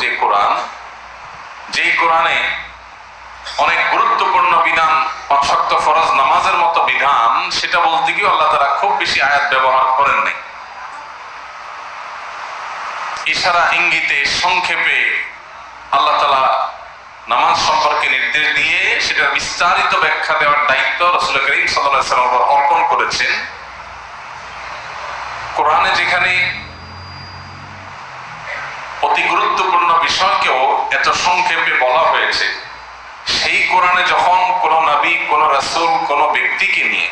যে কোরআন, যেই কোরআনে অনেক গুরুত্বপূর্ণ বিধান, ৫ ওয়াক্ত ফরজ নামাজের মতো বিধান, সেটা বলতে গিয়ে আল্লাহ তাআলা খুব বেশি আয়াত ব্যবহার করেন নাই। ইশারা ইঙ্গিতে সংক্ষেপে আল্লাহ তাআলা নামাজ সম্পর্কে নির্দেশ দিয়ে সেটার বিস্তারিত ব্যাখ্যা দেওয়ার দায়িত্ব রাসূল করিম সাল্লাল্লাহু আলাইহি ওয়াসাল্লামের উপর অর্পণ করেছেন। কোরআনে যেখানে অতি গুরুত্বপূর্ণ বিষয়কেও এত সংক্ষেপে বলা হয়েছে, সেই কোরআনে যখন কোন নবী, কোন রাসূল, কোন ব্যক্তিকে নিয়ে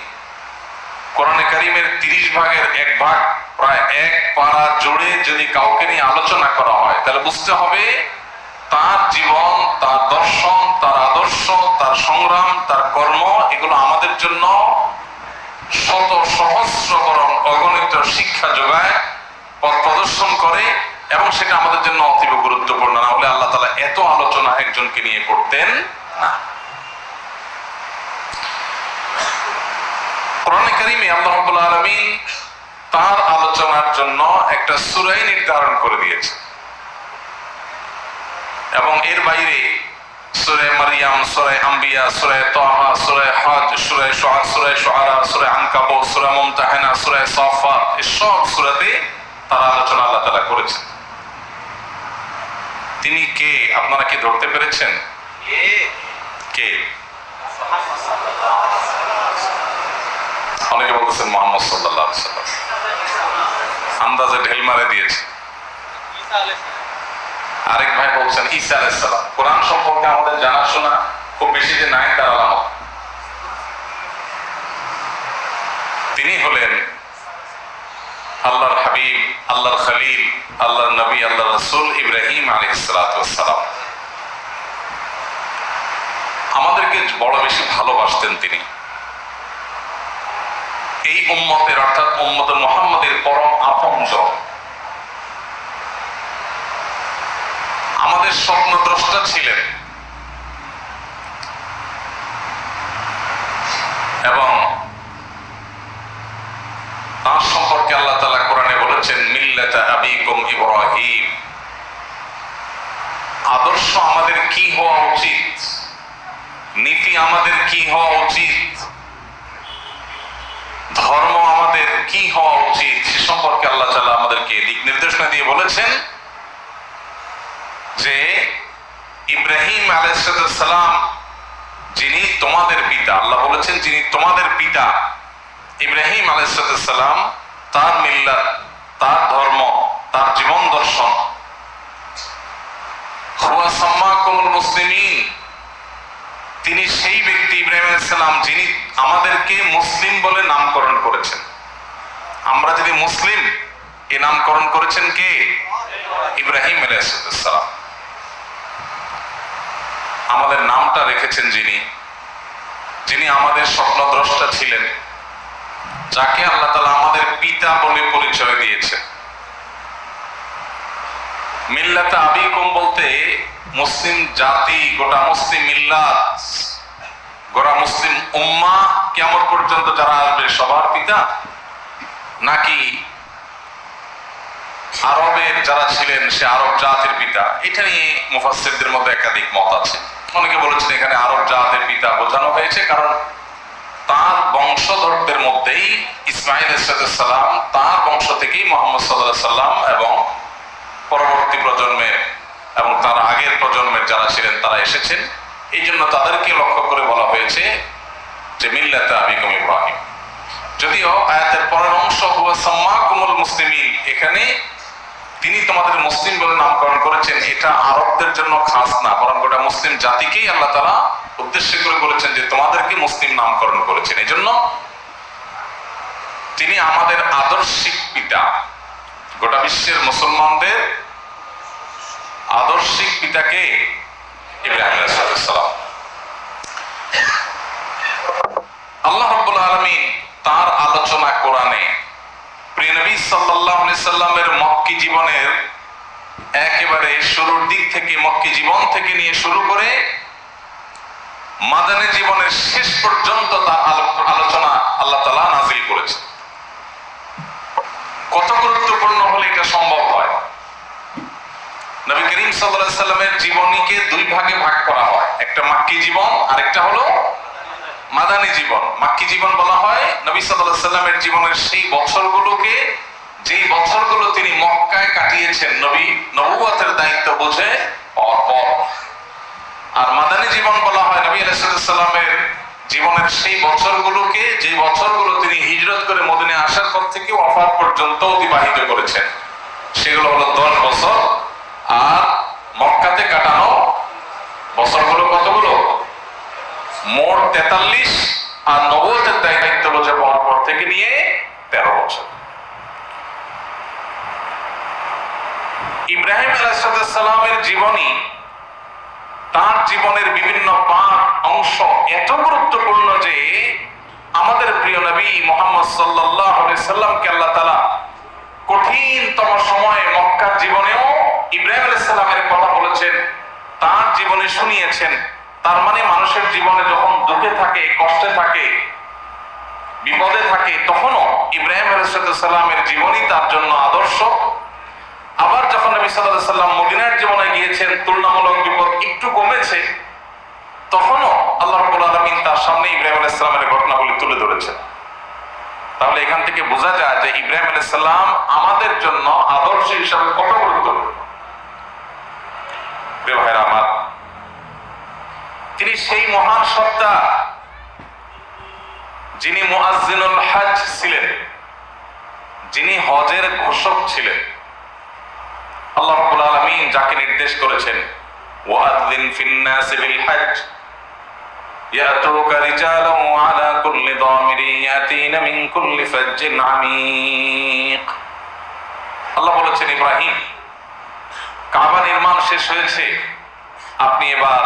কোরআনে কারীমের ৩০ ভাগের ১ ভাগ, প্রায় ১ পারা জুড়ে যদি কাউকে নিয়ে আলোচনা করা হয়, তাহলে বুঝতে হবে তার জীবন, তার দর্শন, তার আদর্শ, তার সংগ্রাম, তার কর্ম, এগুলো আমাদের জন্য শত সহস্র বরং অগণিত শিক্ষা যোগায়, পথ প্রদর্শন করে, এবং সেটা আমাদের জন্য অতীব গুরুত্বপূর্ণ। না হলে আল্লাহ তাআলা এত আলোচনা একজনকে নিয়ে করতেন না। কোরআনে কারীমে আল্লাহ রাব্বুল আলামিন তার আলোচনার জন্য একটা সূরা নির্ধারণ করে দিয়েছে, এবং এর বাইরে সূরা মারইয়াম, সূরা আম্বিয়া, সূরা তাহা, সূরা হজ, সূরা শুআরা, সূরা আনকাবুত, সূরা মুমতাহিনা, সূরা সাফফাত, এই সব সূরাতে তার আলোচনা আল্লাহ তাআলা করেছেন। তিনি কে আপনারা কি ধরতে পেরেছেন? কে? অনেকে বলতেছেন মুহাম্মদ সাল্লাল্লাহু আলাইহি ওয়াসাল্লাম, আন্দাজে ঢেল মারে দিয়েছে। আরেক ভাই বলছেন ঈসা আলাইহিস সালাম। কোরআন সম্পর্কে আমাদের জানাশোনা খুব বেশি যে নাই তার আলামত। তিনি হলেন আল্লাহর হাবিব, আল্লাহর খলিল, আল্লাহর নবী, আল্লাহর রাসূল ইব্রাহিম আলাইহিস সালাতু ওয়াস সালাম। আমাদেরকে বড় বেশি ভালোবাসতেন তিনি। এই উম্মতের অর্থাৎ উম্মতে মুহাম্মাদের পরম আপনজন, আমাদের স্বপ্নদ্রষ্টা ছিলেন, এবং তার সম্পর্কে আল্লাহ তাআলা কোরআনে বলেছেন মিল্লাতা আবিকুম ইব্রাহিম। আদর্শ আমাদের কি হওয়া উচিত, নীতি আমাদের কি হওয়া উচিত, ধর্ম আমাদের কি হওয়া উচিত, সে সম্পর্কে আল্লাহ তাআলা আমাদেরকে দিক নির্দেশনা দিয়ে বলেছেন যে ইব্রাহিম আলাইহিস সালাম যিনি তোমাদের পিতা, আল্লাহ বলেছেন যিনি তোমাদের পিতা ইব্রাহিম আলাইহিস সালাম, তার মিল্লাত, তার ধর্ম, তার জীবন দর্শন, হুয়া সাম্মাকুমুল মুসলিমিন, তিনি সেই ব্যক্তি ইব্রাহিম আলাইহিস সালাম যিনি আমাদেরকে মুসলিম বলে নামকরণ করেছেন। আমরা যদি মুসলিম, এই নামকরণ করেছেন কে? ইব্রাহিম আলাইহিস সালাম। আমাদের নামটা রেখেছেন যিনি, যিনি আমাদের স্বপ্নদ্রষ্টা ছিলেন, যাকে আল্লাহ তাআলা আমাদের পিতা বলে পরিচয় দিয়েছেন। মিল্লাতে আবিকুম বলতে মুসলিম জাতি, গোটা মুসলিম মিল্লাত, গোটা মুসলিম উম্মাহ কিয়ামত পর্যন্ত যারা আসবে সবার পিতা, নাকি আরবের যারা ছিলেন সে আরব জাতির পিতা? এটা নিয়ে মুফাসসিরদের মধ্যে একাধিক মত আছে। অনেকে বলেছেন এখানে আরব জাতির পিতা বোঝানো হয়েছে, কারণ তার বংশধরদের মধ্যেই ইসমাঈল আলাইহিস সালাম, তার বংশ থেকেই মুহাম্মদ সাল্লাল্লাহু আলাইহি সাল্লাম এবং পরবর্তী প্রজন্মের এবং তার আগের প্রজন্মের যারা ছিলেন তারা এসেছেন। এই জন্য তাদেরকে লক্ষ্য করে বলা হয়েছে যে মিল্লাতে আবিকুম ইব্রাহিম। যদিও আয়াতের পরের অংশ হুয়া সাম্মাকুমুল মুসলিমিন, এখানে তিনি তোমাদের মুসলিম বলে নামকরণ করেছেন, এটা আরবদের জন্য খাস না, বরং গোটা মুসলিম জাতিকেই আল্লাহ তাআলা উদ্দেশ্য করে বলেছেন যে তোমাদেরকে মুসলিম নামকরণ করেছেন। এই জন্য তিনি আমাদের আদর্শিক পিতা, গোটা বিশ্বের মুসলমানদের আদর্শিক পিতাকে ইব্রাহিম আলাইহিস সালাম। আল্লাহ রাব্বুল আলামিন তার আলোচনা কোরআনে প্রিয় নবী সাল্লাল্লাহু আলাইহি সাল্লামের মক্কি জীবনের একেবারে শুরুর দিক থেকে, মক্কি জীবন থেকে নিয়ে শুরু করে মাদানী জীবনের শেষ পর্যন্ত তার আলোচনা আল্লাহ তাআলা নাযিল করেছেন। কত গুরুত্বপূর্ণ হলে এটা সম্ভব হয়? নবী করিম সাল্লাল্লাহু আলাইহি সাল্লামের জীবনীকে দুই ভাগে ভাগ করা হয়, একটা মাক্কি জীবন আর একটা হলো মাদানী জীবন। মাক্কি জীবন বলা হয় নবী সাল্লাল্লাহু আলাইহি সাল্লামের জীবনের সেই বছরগুলোকে, যেই বছরগুলো তিনি মক্কায় কাটিয়েছেন নবুয়তের দায়িত্ব বুঝে পাওয়ার পর। আর মাদানী জীবন বলা হয় নবী আলাইহিস সালামের জীবনের সেই বছরগুলোকে, যে বছরগুলো তিনি হিজরত করে মদিনায় আসার পর থেকে ওয়াফাত পর্যন্ত অতিবাহিত করেছেন। সেগুলো হলো 10 বছর। আর মক্কাতে কাটানো বছরগুলো কতগুলো? মোট 43। আর নবুয়তের দায়িত্ব বুঝে পাওয়ার পর থেকে নিয়ে 13 বছর। ইব্রাহিম আলাইহিস সালামের জীবনী, তার জীবনের বিভিন্ন পাঠ অংশ এত গুরুত্বপূর্ণ যে আমাদের প্রিয় নবী মুহাম্মদ সাল্লাল্লাহু আলাইহি সাল্লামকে আল্লাহ তাআলা কঠিনতম সময়ে মক্কার জীবনেও ইব্রাহিম আলাইহিস সালামের কথা বলেছেন, তার জীবনে শুনিয়েছেন। তার মানে মানুষের জীবনে যখন দুঃখে থাকে, কষ্টে থাকে, বিপদে থাকে, তখনও ইব্রাহিম আলাইহিস সালামের জীবনী তার জন্য আদর্শ। আবার যখন নবী সাল্লাল্লাহু আলাইহি সাল্লাম মদিনার জীবনে গিয়েছেন, তুলনামূলক বিপদ একটু কমেছে, তখনও আল্লাহ রাব্বুল আলামিন তার সামনে ইব্রাহিম আলাইহিস সালামের ঘটনাগুলি তুলে ধরেছেন। তাহলে এখান থেকে বোঝা যায় যে ইব্রাহিম আলাইহিস সালাম আমাদের জন্য আদর্শ হিসাবে কত গুরুত্বপূর্ণ। প্রিয় ভাইরা আমার, তিনি সেই মহান সত্তা যিনি মুআজ্জিনুল হজ ছিলেন, যিনি হজের ঘোষক ছিলেন। আল্লাহ রাব্বুল আলামিন যাকে নির্দেশ করেছেন, ওয়াআযিন ফিন নাস বিল হজ ইয়াতুকা রিজালান ওয়া আলা কুল্লি দামিরিন ইয়াতিনা মিন কুল্লি ফাজ্জিন আমিক। আল্লাহ বলেছেন, ইব্রাহিম, কাবা নির্মাণ শেষ হয়েছে, আপনি এবার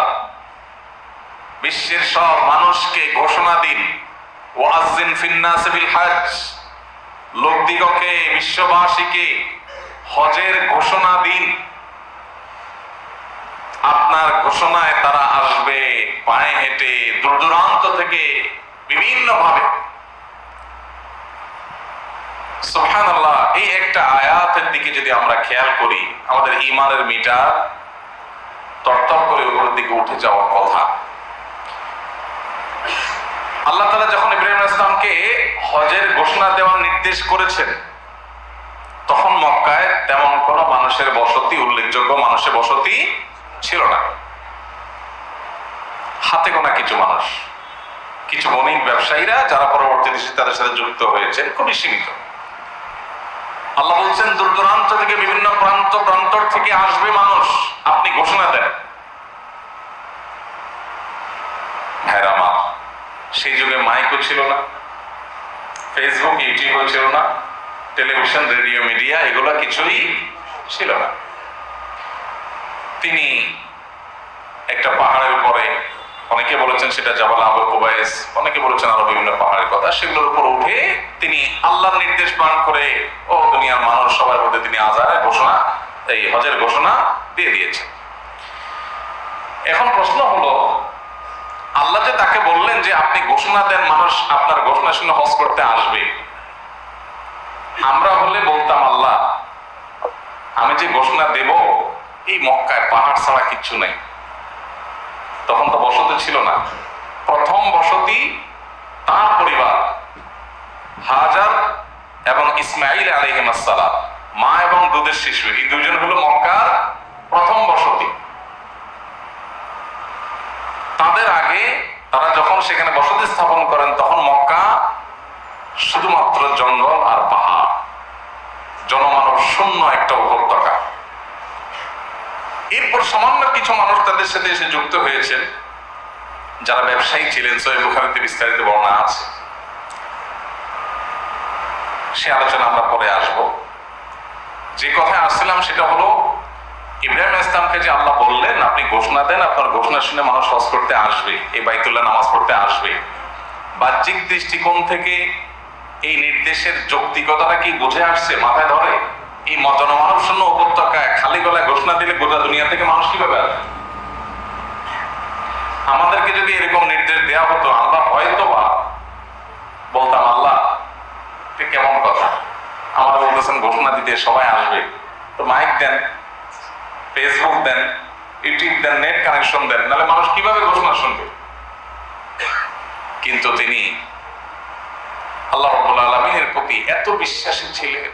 বিশ্বের সব মানুষকে ঘোষণা দিন, ওয়াআযিন ফিন নাস বিল হজ, লোকদিগকে, বিশ্ববাসীকে হজের ঘোষণা দিন। আপনার ঘোষণায় তারা আসবে পায়ে হেঁটে, দূর দূরান্ত থেকে, বিভিন্ন ভাবে। সুবহানাল্লাহ। এই একটা আয়াতের দিকে যদি আমরা খেয়াল করি, আমাদের ঈমানের মিটার তরতর করে উপরের দিকে উঠে যাওয়ার কথা। আল্লাহ তাআলা যখন ইব্রাহিম আলাইহিস সালামকে হজের ঘোষণা দেওয়ার নির্দেশ করেছেন, তখন মক্কায় তেমন কোন মানুষের বসতি, উল্লেখযোগ্য মানুষের বসতি ছিল না। হাতে গোনা কিছু মানুষ, কিছু বণিক ব্যবসায়ীরা যারা পরবর্তীতে তাদের সাথে যুক্ত হয়েছেন, খুবই সীমিত। আল্লাহ বলছেন, দূর দূরান্ত থেকে, বিভিন্ন প্রান্তর থেকে আসবে মানুষ, আপনি ঘোষণা দেন। ভাইরা আমার, সেই যুগে মাইকও ছিল না, ফেসবুক, ইউটিউবও ছিল না, টেলিভিশন, রেডিও, মিডিয়া এগুলো কিছুই ছিল না। তিনি একটা পাহাড়ের উপরে, অনেকে বলেছেন সেটা জাবাল আবু কুবাইস, অনেকে বলেছেন আরো বিভিন্ন পাহাড়ের কথা, সেগুলোর উপর উঠে তিনি আল্লাহর নির্দেশ পালন করে ও দুনিয়ার মানুষ সবার মধ্যে তিনি আযানের ঘোষণা, এই হজের ঘোষণা দিয়ে দিয়েছেন। এখন প্রশ্ন হলো, আল্লাহ যে তাকে বললেন যে আপনি ঘোষণা দেন, মানুষ আপনার ঘোষণা শুনে হজ করতে আসবে, আমরা হলে বলতাম, আল্লাহ আমি যে ঘোষণা দেব, এই মক্কায় পাহাড় ছাড়া কিচ্ছু নেই। তখন তো বসতি ছিল না। প্রথম বসতি তার পরিবার, হাজার এবং ইসমাইল আলাইহিস সালাম, মা এবং দুধের শিশু, এই দুইজন হলো মক্কার প্রথম বসতি। তাদের আগে তারা যখন সেখানে বসতি স্থাপন করেন, তখন মক্কা শুধুমাত্র জঙ্গল আর পাহাড়, জনমানব শূন্য একটা উপত্যকা। এরপর সামান্য কিছু মানুষ তাদের সাথে এসে যুক্ত হয়েছেন, যারা ব্যবসায়ী ছিলেন। সহিহ বুখারীতে বিস্তারিত বর্ণনা আছে, সে আলোচনা আমরা পরে আসব। যে কথায় আসছিলাম সেটা হলো, ইব্রাহিম আলাইহিস সালামকে যে আল্লাহ বললেন আপনি ঘোষণা দেন, আপনার ঘোষণা শুনে মানুষ হজ করতে আসবে, এই বাইতুল্লাহ নামাজ পড়তে আসবে। বাহ্যিক দৃষ্টিকোণ থেকে এই নির্দেশের যৌক্তিকতাটা কি বুঝে আসছে, মাথায় ধরে? এই জনমানব শূন্য উপত্যকায় খালি গলায় ঘোষণা দিলে গোটা দুনিয়া থেকে মানুষ কিভাবে আসবে? আমাদেরকে যদি এরকম নির্দেশ দেওয়া হতো, আমরা হয়তো বা বলতাম, আল্লাহ কেমন কথা, আমাদের বলতেছেন ঘোষণা দিতে সবাই আসবে, তো মাইক দেন, ফেসবুক দেন, ইউটিউব দেন, নেট কানেকশন দেন, নাহলে মানুষ কিভাবে ঘোষণা শুনবে? কিন্তু তিনি আল্লাহ রাব্বুল আলামিনের প্রতি এত বিশ্বাসী ছিলেন,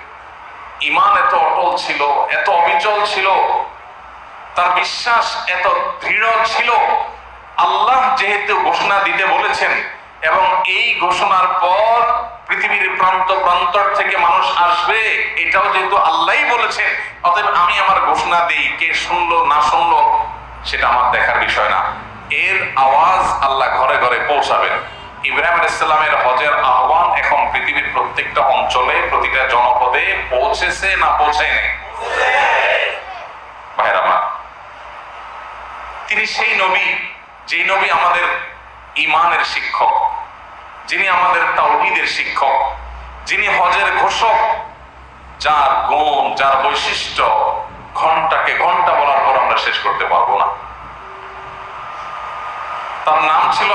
ঈমান এত অটল ছিল, এত অবিচল ছিল, তার বিশ্বাস এত দৃঢ় ছিল। আল্লাহ যেহেতু ঘোষণা দিতে বলেছেন এবং এই ঘোষণার পর পৃথিবীর প্রান্ত প্রান্তর থেকে মানুষ আসবে, এটাও যেহেতু আল্লাহই বলেছেন, অতএব আমি আমার ঘোষণা দিই, কে শুনলো না শুনলো সেটা আমার দেখার বিষয় না। এর আওয়াজ আল্লাহ ঘরে ঘরে পৌঁছাবেন। ইব্রাহিম আলাইহিস সালামের হজের আহ্বান এখন পৃথিবীর প্রত্যেকটা অঞ্চলে, প্রতিটা জনপদে পৌঁছেছে না পৌঁছায়নি? ভাইরা আমার, তিনি সেই নবী, যেই নবী আমাদের ঈমানের শিক্ষক, যিনি আমাদের তাওহীদের শিক্ষক, যিনি হজের ঘোষক, যার গুণ, যার বৈশিষ্ট্য ঘন্টাকে ঘন্টা বলার পর আমরা শেষ করতে পারবো না। তার নাম ছিল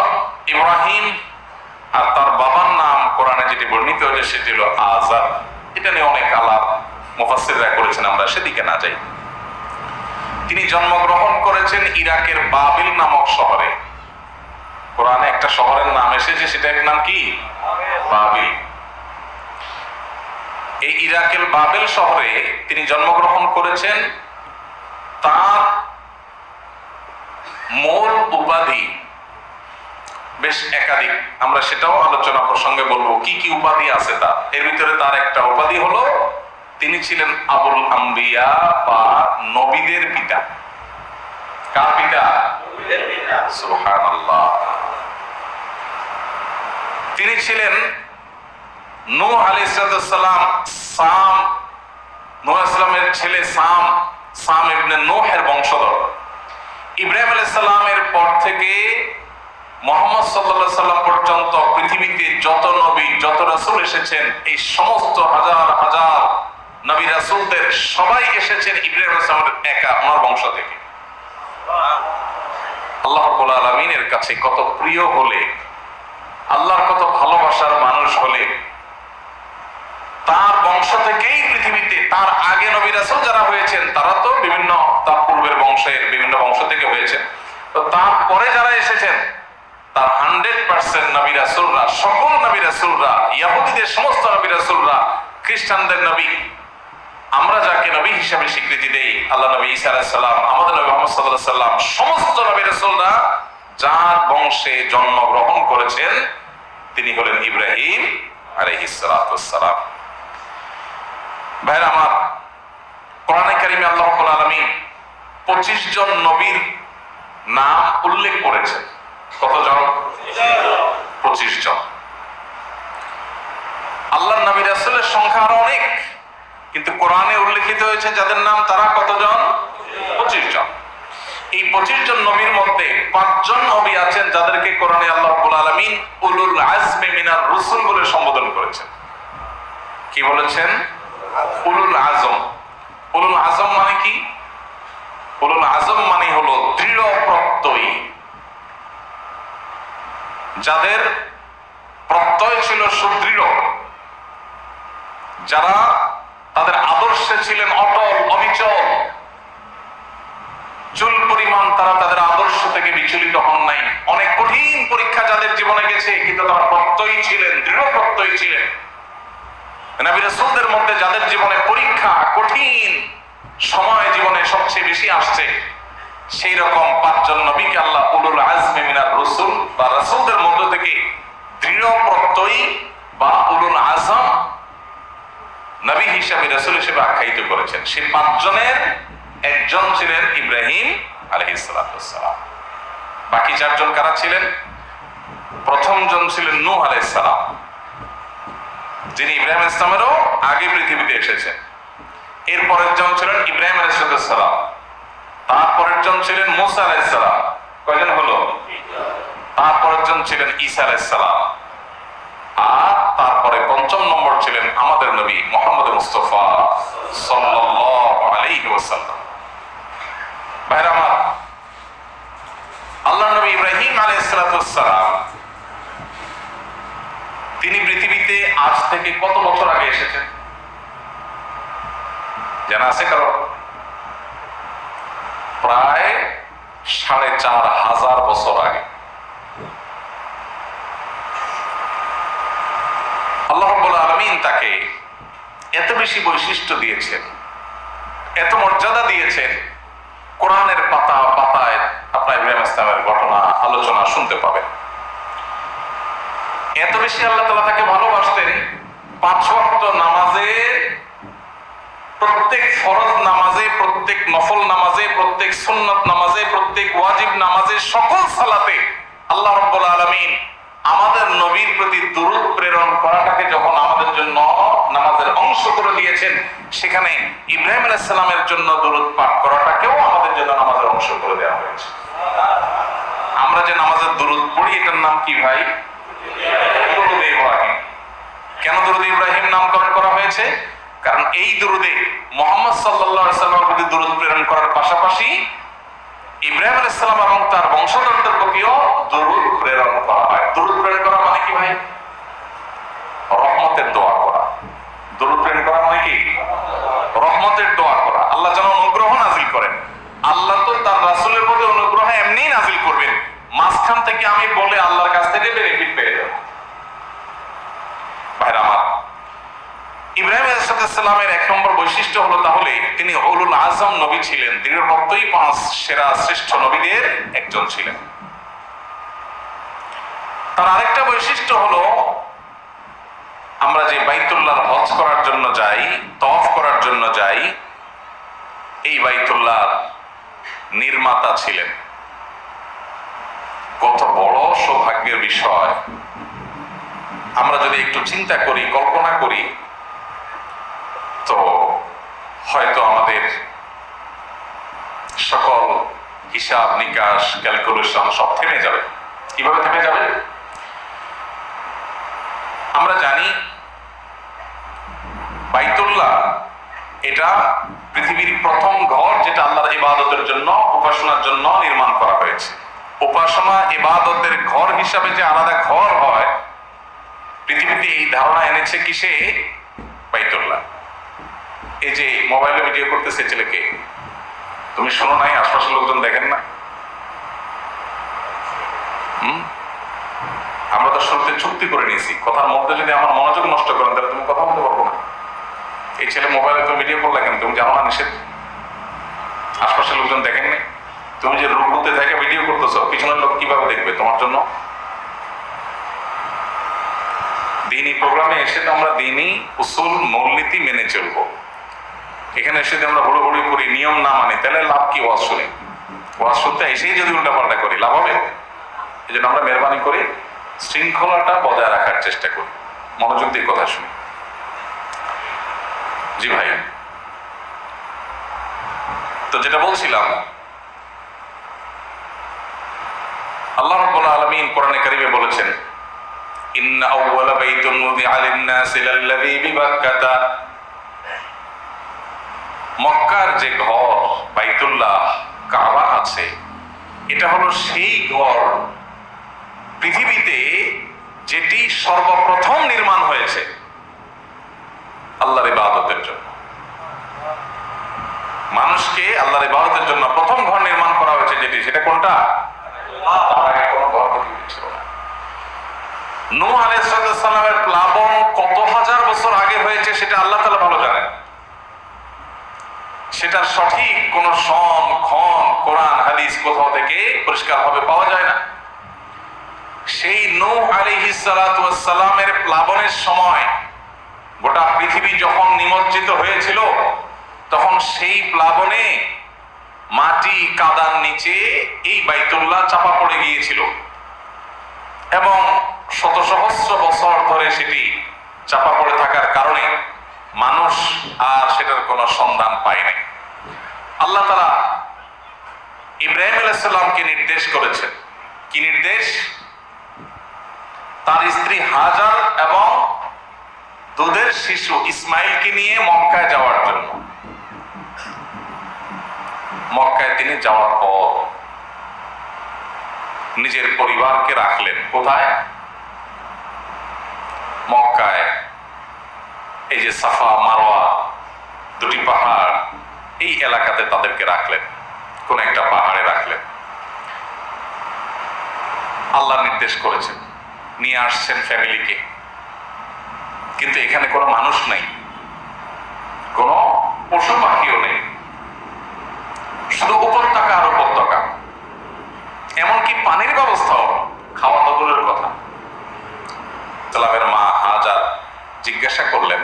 ইব্রাহিম, আর তার বাবার নাম কোরআনে যেটি বর্ণিত হয়েছে সেটি হলো আজার। এটা নিয়ে অনেক আলাপ মুফাসসিররা করেছেন, আমরা সেদিকে না যাই। তিনি জন্মগ্রহণ করেছেন ইরাকের বাবিল নামক শহরে। কোরআনে একটা শহরের নাম এসেছে, সেটার নাম কি? বাবিল। এই ইরাকের বাবিল শহরে তিনি জন্মগ্রহণ করেছেন। তার মূল উপাধি বেশ একাধিক, আমরা সেটাও আলোচনা প্রসঙ্গে বলবো কি কি উপাধি আছে তার। এর ভিতরে তার একটা উপাধি হলো তিনি ছিলেন আবুল আম্বিয়া বা নবীদের পিতা। কার পিতা? সুবহানাল্লাহ। তিনি ছিলেন নূহ আলাইহিস সালাম, নূহ আলাইহিস সালামের ছেলে সাম ইবনে নূহের বংশধর। ইব্রাহিম আলাইহিস সালামের পর থেকে মুহাম্মদ সাল্লাল্লাহু আলাইহি সাল্লাম পর্যন্ত পৃথিবীতে যত নবী, যত রাসূল এসেছেন, এই সমস্ত হাজার হাজার নবী রাসূলদের সবাই এসেছেন ইব্রাহিম আলাইহিস সালামের একা ওনার বংশ থেকে। আল্লাহ রাব্বুল আলামিনের কাছে কত প্রিয় হলে, আল্লাহর কত ভালোবাসার মানুষ হলে, তার বংশ থেকেই পৃথিবীতে তার আগে নবী রাসূল যারা হয়েছেন তারা তো বিভিন্ন তার পূর্বের বংশের বিভিন্ন বংশ থেকে হয়েছেন, তো তারপরে যারা এসেছেন তার 100% নবী রাসূলরা, সকল নবী রাসূলরা, ইহুদিদের সমস্ত নবী রাসূলরা, খ্রিস্টানদের নবী, আমরা যাকে নবী হিসেবে স্বীকৃতি দেই, আল্লাহ নবী ঈসা আলাইহিস সালাম, আমাদের নবী মুহাম্মদ সাল্লাল্লাহু আলাইহি সাল্লাম, সমস্ত নবী রাসূলরা যার বংশে জন্মগ্রহণ করেছেন তিনি হলেন ইব্রাহিম আলাইহিস সালাম। ভাইরা আমার, কোরআনে কারিমে আল্লাহ রাব্বুল আলামিন 25 জন নবীর নাম উল্লেখ করেছেন। কতজন? 25 জন। আল্লাহর নবী রাসূলের সংখ্যা আরো অনেক, কিন্তু কোরআনে উল্লেখিত হয়েছে যাদের নাম তারা কতজন? 25 জন। এই 25 জন নবীর মধ্যে 5 জন নবী আছেন যাদেরকে কোরআনে আল্লাহ রাব্বুল আলামিন উলুল আজমি মিনার রুসুল বলে সম্বোধন করেছেন। কি বলেছেন? উলুল আজম। উলুল আজম মানে কি? উলুল আজম মানে হলো দৃঢ় প্রত্যয়ী, যাদের প্রত্যয় ছিল সুদৃঢ়, যারা তাদের আদর্শে ছিলেন অটল অবিচল, চুল পরিমাণ তারা তাদের আদর্শ থেকে বিচলিত হন নাই। অনেক কঠিন পরীক্ষা যাদের জীবনে গেছে, কিন্তু তারা প্রত্যয়ী ছিলেন, দৃঢ় প্রত্যয়ী ছিলেন। নবী রাসূলদের মধ্যে যাদের জীবনে পরীক্ষা, কঠিন সময় জীবনে সবচেয়ে বেশি আসছে, সেই রকম 5 জন নবীকে আল্লাহ উলুল আজমি মিনার রসুল বা রাসূলদের মধ্য থেকে দৃঢ় প্রত্যয়ী বা উলুল আজম নবী হিসাবে, রাসূল হিসেবে আখ্যায়িত করেছেন। সেই 5 জনের একজন ছিলেন ইব্রাহিম আলাইহিস সালাম। বাকি 4 জন কারা ছিলেন? প্রথম জন ছিলেন নূহ আলাইহিস সালাম, যিনি ইব্রাহিম আলাইহিস সালামেরও আগে পৃথিবীতে এসেছেন। এর পরের জন ছিলেন ইব্রাহিম আলাইহিস সালাম, তারপরের জন ছিলেন মুসা আলাইহিস সালাম। কয়জন হলো? তারপরের জন ছিলেন ঈসা আলাইহিস সালাম, আর তারপরে 5ম নম্বর ছিলেন আমাদের নবী মুহাম্মদ মুস্তাফা সাল্লাল্লাহু আলাইহি ওয়াসাল্লাম। ভাইরা আমার, আল্লাহর নবী ইব্রাহিম আলাইহিস সালাম তিনি পৃথিবীতে আজ থেকে কত বছর আগে এসেছেন জানা আছে কারো? 4500 বছর আগে। আল্লাহ রাব্বুল আলামিন তাকে এত বেশি বৈশিষ্ট্য দিয়েছেন, এত মর্যাদা দিয়েছেন, কোরআনের পাতা পাতায় আপনার ইব্রাহিম ইসলামের ঘটনা আলোচনা শুনতে পাবেন। এত বেশি আল্লাহ তাআলা তাকে ভালোবাসতেন, 5 ওয়াক্ত নামাজে, প্রত্যেক ফরজ নামাজে, প্রত্যেক নফল নামাজে, প্রত্যেক সুন্নাত নামাজে, প্রত্যেক ওয়াজিব নামাজে, সকল সালাতে আল্লাহ রাব্বুল আলামিন আমাদের নবীর প্রতি দুরূদ প্রেরণ করাটাকে যখন আমাদের জন্য নামাজের অংশ করে দিয়েছেন, সেখানে ইব্রাহিম আলাইহিস সালামের জন্য দুরূদ পাঠ করাটাকেও আমাদের জন্য নামাজের অংশ করে দেওয়া হয়েছে। আমরা যে নামাজের দুরূদ পড়ি, এটার নাম কি ভাই? দুরূদ ইব্রাহিম। কেন দুরূদ ইব্রাহিম নামকরণ করা হয়েছে? কারণ এই দুরূদে মুহাম্মদ সাল্লাল্লাহু আলাইহি ওয়াসাল্লামের প্রতি দুরূদ প্রেরণ করার পাশাপাশি ইব্রাহিম আলাইহিস সালাম এবং তার বংশধরদের প্রতিও দুরূদ প্রেরণ করা হয়। দুরূদ প্রেরণ করা মানে কি ভাই? রহমতের দোয়া করা। দুরূদ প্রেরণ করা মানে কি? রহমতের দোয়া করা। আল্লাহ যেন অনুগ্রহ নাযিল করেন। আল্লাহ তো তার রাসূলের প্রতি অনুগ্রহ এমনিই নাযিল করবেন, মাঝখান থেকে আমি বলে আল্লাহর কাছ থেকে বেনিফিট পেয়ে যাব। ভাইরা আমার, ইব্রাহিম আলাইহিস সালামের 1 নম্বর বৈশিষ্ট্য হলো তাহলে তিনি উলুল আযম নবী ছিলেন, দৃঢ়প্রত্যয়ী 5 সেরা শ্রেষ্ঠ নবীদের একজন ছিলেন। তার আরেকটা বৈশিষ্ট্য হলো, আমরা যে বাইতুল্লাহর হজ করার জন্য যাই, তওয়াফ করার জন্য যাই, এই বাইতুল্লাহর নির্মাতা ছিলেন। কত বড় সৌভাগ্যের বিষয়! আমরা যদি একটু চিন্তা করি, কল্পনা করি, তো হয়তো আমাদের সকল হিসাব নিকাশ, ক্যালকুলেশন সব থেমে যাবে। কিভাবে থেমে যাবে? আমরা জানি বাইতুল্লাহ এটা পৃথিবীর প্রথম ঘর, যেটা আল্লাহর ইবাদতের জন্য, উপাসনার জন্য নির্মাণ করা হয়েছে। উপাসনা ইবাদতের ঘর হিসাবে যে আলাদা ঘর হয়, পৃথিবীতে এই ধারণা এনেছে কিসে? বাইতুল্লাহ। এই যে মোবাইলে ভিডিও করতেছে ছেলেকে, তুমি শোনো নাই? আশপাশের লোকজন দেখেন না? আমরা তো শুনতে চুক্তি করে নিয়েছি, কথার মধ্যে যদি আমার মনোযোগ নষ্ট করেন তাহলে তুমি কথা বলতে পারবো না। এই ছেলে মোবাইলে তুমি ভিডিও করলে কেন? তুমি জানো না নিষেধ? আশপাশের লোকজন দেখেন নাই? তুমি যে রুকুতে থেকে ভিডিও করতেছো, পিছনের লোক কিভাবে দেখবে তোমার জন্য? দ্বীনি প্রোগ্রামে এসে তো আমরা দ্বীনি উসুল মূলনীতি মেনে চলবো। এখানে এসে যদি আমরা হুড়োহুড়ি করি, নিয়ম না মানি, তাহলে লাভ কি? ওয়াজ শুনি, ওয়াজ শুনতে এসেই যদি উল্টাপাল্টা করি, লাভ হবে? এই জন্য আমরা মেহরবানি করি, শৃঙ্খলাটা বজায় রাখার চেষ্টা করি, মনোযোগ দিয়ে কথা শুনি। জি ভাই, তো যেটা বলছিলাম, আল্লাহ রাব্বুল আলামিন কোরআনে কারীমে বলেছেন, ইন্না আউওয়ালা বাইতুন উযিআ লিন-নাসি লাল্লাযী বিবাক্কাতা। মক্কার যে ঘর বাইতুল্লাহ, কাবা আছে, এটা হলো সেই ঘর পৃথিবীতে যেটি সর্বপ্রথম নির্মাণ হয়েছে আল্লাহর ইবাদতের জন্য। মানুষকে আল্লাহর ইবাদতের জন্য প্রথম ঘর নির্মাণ করা হয়েছে যেটি, সেটা কোনটা? তার আগে কোনো ঘর পৃথিবীতে ছিল না। নূহ আলাইহিস সালামের প্লাবন কত হাজার বছর আগে হয়েছে সেটা আল্লাহ তাআলা ভালো জানেন। সেটা সঠিক কোন সন, খন, কোরআন, হাদিস কোথাও থেকে পরিষ্কারভাবে পাওয়া যায় না। সেই নূহ আলাইহিস সালামের প্লাবনের সময় গোটা পৃথিবী যখন নিমজ্জিত হয়েছিল, তখন সেই প্লাবনে মাটি কাদার নিচে এই বাইতুল্লাহ চাপা পড়ে গিয়েছিল এবং শত সহস্র বছর ধরে সেটি চাপা পড়ে থাকার কারণে মানুষ আর সেটার কোনো সন্ধান পায়নি। আল্লাহ তাআলা ইব্রাহিম আলাইহিস সালামকে নির্দেশ করেছেন। কি নির্দেশ? তার স্ত্রী হাজার এবং দুধের শিশু ইসমাইলকে নিয়ে মক্কায় যাওয়ার জন্য। মক্কায় তিনি যাওয়ার পর নিজের পরিবারকে রাখলেন কোথায়? মক্কায়। এই যে সাফা মারওয়া দুটি পাহাড়, এই এলাকাতে তাদেরকে রাখলেন, কোন একটা পাহাড়ে রাখলেন। আল্লাহ নির্দেশ করেছেন, নিয়ে আসছেন ফ্যামিলিকে, কিন্তু এখানে কোনো মানুষ নেই, কোনো পশু পাখিও নেই, শুধু উপত্যকা আর উপত্যকা, এমনকি পানির ব্যবস্থাও, খাওয়া তো দূরের কথা। সালামের মা হাজার জিজ্ঞাসা করলেন,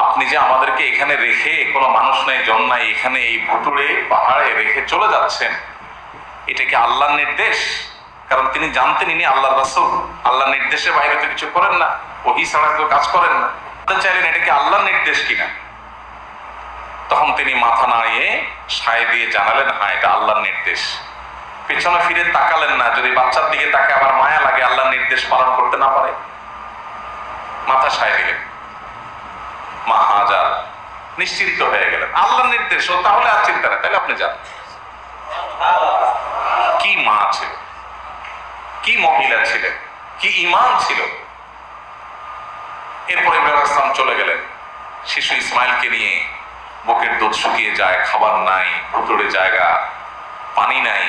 আপনি যে আমাদেরকে এখানে রেখে, কোনো মানুষ নাই জন নাই, এখানে এই ভুতুড়ে পাহাড়ে রেখে চলে যাচ্ছেন, এটা কি আল্লাহর নির্দেশ? কারণ তিনি জানতেন ইনি আল্লাহর রাসূল, আল্লাহর নির্দেশের বাইরে তো কিছু করেন না, ওহী ছাড়া তো কাজ করেন না। চাইলেন এটা কি আল্লাহর নির্দেশ কিনা। তখন তিনি মাথা নাড়িয়ে সায় দিয়ে জানালেন, হ্যাঁ এটা আল্লাহর নির্দেশ। পেছনে ফিরে তাকালেন না, যদি বাচ্চার দিকে তাকে আবার মায়া লাগে, আল্লাহর নির্দেশ পালন করতে না পারে। মাথা সায় দিলেন, মা হাজার নিশ্চিন্ত হয়ে গেলেন, আল্লাহর নির্দেশ, ও তাহলে আর চিন্তা নেই, তাহলে আপনি যান। কি মা ছিল, কি মহিলা ছিলেন, কি ঈমান ছিল। এরপরে ইব্রাহিম ইসলাম চলে গেলেন শিশু ইসমাইলকে নিয়ে। বুকের দুধ শুকিয়ে যায়, খাবার নাই, ভুতুড়ে জায়গা, পানি নাই।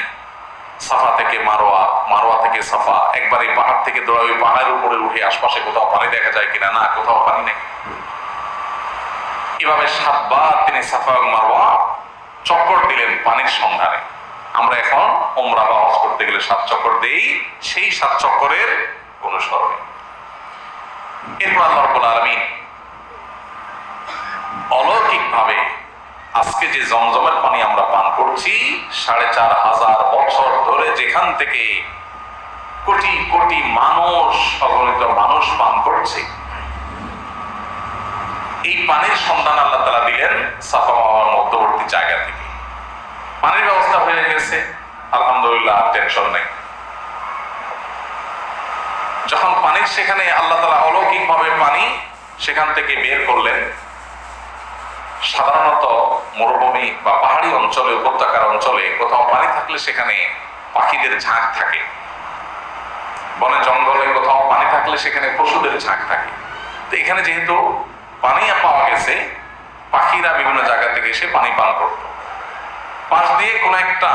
সাফা থেকে মারোয়া, মারোয়া থেকে সাফা, একবার এই পাহাড় থেকে দৌড়াই, ওই পাহাড়ের উপরে উঠে আশপাশে কোথাও পানি দেখা যায় কিনা, না কোথাও পানি নেই। এভাবে 7 বার তিনি সাফা এবং মারোয়া চক্কর দিলেন পানির সন্ধানে। আমরা এখন উমরা বা হজ করতে গেলে 7 চক্কর দেই, সেই 7 চক্করের অনুসরণে। এরপর আল্লাহ রাব্বুল আলামিন অলৌকিক ভাবে আজকে যে জমজমের পানি আমরা পান করছি, 4500 বছর ধরে যেখান থেকে কোটি কোটি মানুষ, অগণিত মানুষ পান করছে, এই পানির সন্ধান আল্লাহ তাআলা দিলেন সাফা মারওয়ার মধ্যবর্তী জায়গা থেকে। পানির ব্যবস্থা হয়ে গেছে, আলহামদুলিল্লাহ, টেনশন নেই। যখন পানির সেখানে আল্লাহ তাআলা অলৌকিক ভাবে পানি সেখান থেকে বের করলেন। সাধারণত মরুভূমি বা পাহাড়ি অঞ্চলে, উপত্যকার অঞ্চলে কোথাও পানি থাকলে সেখানে পাখিদের ঝাঁক থাকে, বনে জঙ্গলে কোথাও পানি থাকলে সেখানে পশুদের ঝাঁক থাকে। তো এখানে যেহেতু পানি পাওয়া গেছে, পাখিরা বিভিন্ন জায়গা থেকে এসে পানি পান করত। পাশ দিয়ে কোন একটা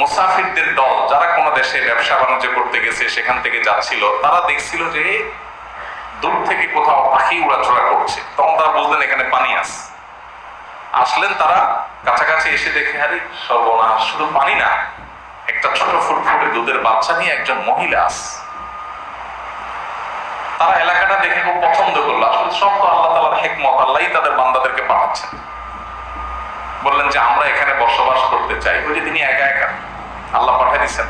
মুসাফিরদের দল, যারা কোনো দেশে ব্যবসা বাণিজ্য করতে গেছে, সেখান থেকে যাচ্ছিল, তারা দেখছিল যে দূর থেকে কোথাও পাখি উড়াচড়া করছে। তখন তারা বুঝলেন এখানে পানি আছে। আসলেন তারা, কাছাকাছি এসে দেখে, আরে সর্বনাশ, শুধু পানি না, একটা ছোট ফুটফুটে দুধের বাচ্চা নিয়ে একজন মহিলা আছে। তারা এলাকাটা দেখে খুব পছন্দ করলো। আসলে সব তো আল্লাহ তাআলার হিকমত, আল্লাহই তাদের বান্দাদেরকে পাঠাচ্ছেন। বললেন যে আমরা এখানে বসবাস করতে চাই। ওই যে তিনি একা একা, আল্লাহ পাঠিয়ে দিচ্ছেন,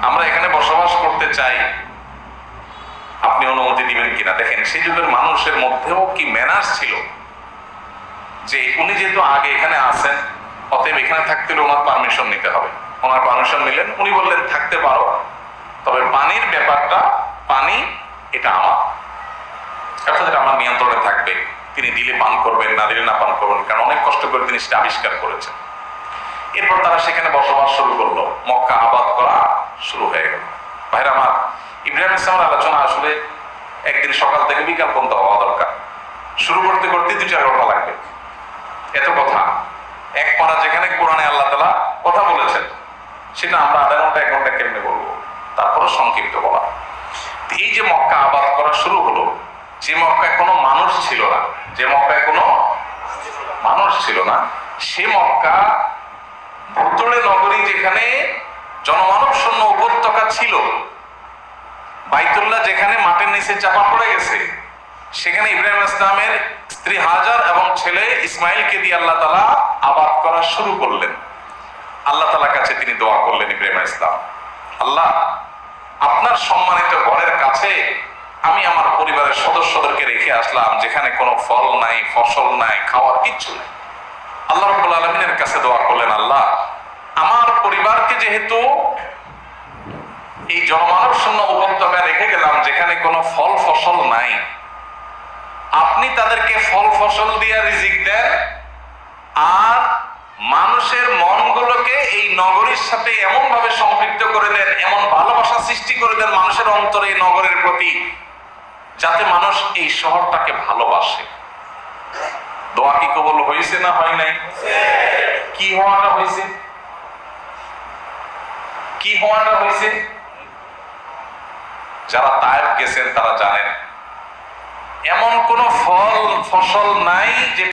আমরা এখানে বসবাস করতে চাই, আপনি অনুমতি দিবেন কিনা। দেখেন সেই যুগের মানুষের মধ্যেও কি ম্যানার্স ছিল, যে উনি যেহেতু আগে এখানে আছেন, অতএব এখানে থাকতে হলে ওনার পারমিশন নিতে হবে। ওনার পারমিশন নিলেন, উনি বললেন থাকতে পারো, তবে পানির ব্যাপারটা, পানি এটা আমার, অর্থাৎ আমার নিয়ন্ত্রণে থাকবে। তিনি দিলে পান করবেন, না দিলে না পান করবেন, কারণ অনেক কষ্ট করে তিনি সেটা আবিষ্কার করেছেন। এরপর তারা সেখানে বসবাস শুরু করলো, মক্কা আবাদ করা শুরু হয়ে গেল। ভাইরা আমার, ইব্রাহিম ইসলামের আলোচনা আসলে একদিন সকাল থেকে বিকাল পর্যন্ত হওয়া দরকার। শুরু করতে করতে 2-4 ঘন্টা লাগবে। এত কথা, এক পারা যেখানে কোরআনে আল্লাহ তাআলা কথা বলেছেন, সেটা আমরা আধা ঘন্টা 1 ঘন্টা কেমনে বলবো, তারপরও সংক্ষিপ্ত বলা। এই যে মক্কা আবাদ করা শুরু হলো, যে মক্কায় কোনো মানুষ ছিল না, যে মক্কায় কোনো মানুষ ছিল না, সে মক্কা ভুতুড়ে নগরী, যেখানে জনমানব শূন্য উপত্যকা ছিল, বাইতুল্লাহ যেখানে মাটির নিচে চাপা পড়ে গেছে, সেখানে ইব্রাহিম ইসলামের স্ত্রী হাজার এবং ছেলে ইসমাইলকে দিয়ে আল্লাহ তাআলা আবাদ করা শুরু করলেন। আল্লাহ তাআলার কাছে তিনি দোয়া করলেন, ইব্রাহিম ইসলাম, আল্লাহ, আপনার সম্মানিত ঘরের কাছে আমি আমার পরিবারের সদস্যদেরকে রেখে আসলাম, যেখানে কোনো ফল নাই, ফসল নাই, খাওয়ার কিচ্ছু নাই। আল্লাহ রাব্বুল আলামিনের কাছে দোয়া করলেন, আল্লাহ, আমার পরিবারকে যেহেতু এই জনমানব শূন্য উপত্যকায় রেখে গেলাম, যেখানে কোনো ফল ফসল নাই, আপনি তাদেরকে ফল ফসল দিয়ে রিজিক দেন, আর মানুষের মনগুলোকে এই নগরীর সাথে এমন ভাবে সম্পৃক্ত করে দেন, এমন ভালোবাসা সৃষ্টি করে দেন মানুষের অন্তরে এই নগরের প্রতি, যাতে মানুষ এই শহরটাকে ভালোবাসে। দোয়া কি কবুল হয়েছে না হয় নাই? কি হওয়াটা হয়েছে? কি হওয়াটা হয়েছে? যারা তায়েফ গেছেন তারা জানেন এমন কোন ফসল নাই যে